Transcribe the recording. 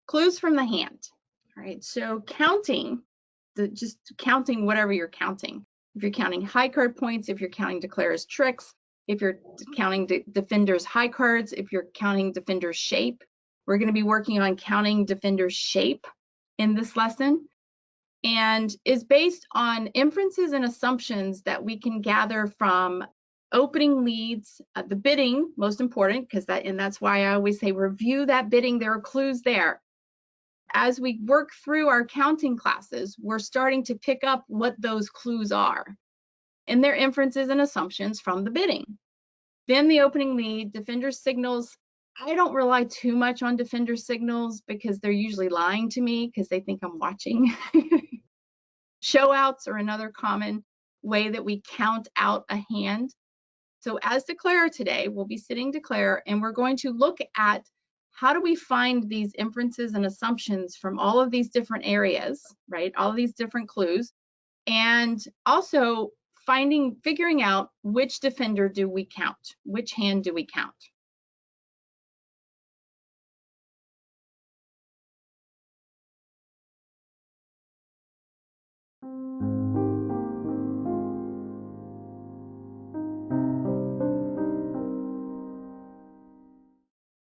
Clues from the hand. All right, so counting, just counting whatever you're counting. If you're counting high card points, if you're counting declarer's tricks, if you're counting defender's high cards, if you're counting defender's shape, we're going to be working on counting defender's shape in this lesson, and is based on inferences and assumptions that we can gather from opening leads, the bidding, most important, because that's why I always say review that bidding. There are clues there. As we work through our counting classes, we're starting to pick up what those clues are, and their inferences and assumptions from the bidding. Then the opening lead, defender signals. I don't rely too much on defender signals because they're usually lying to me because they think I'm watching. Show outs are another common way that we count out a hand. So as declarer today, we'll be sitting declarer, and we're going to look at how do we find these inferences and assumptions from all of these different areas, right? All of these different clues, and also figuring out which defender do we count, which hand do we count.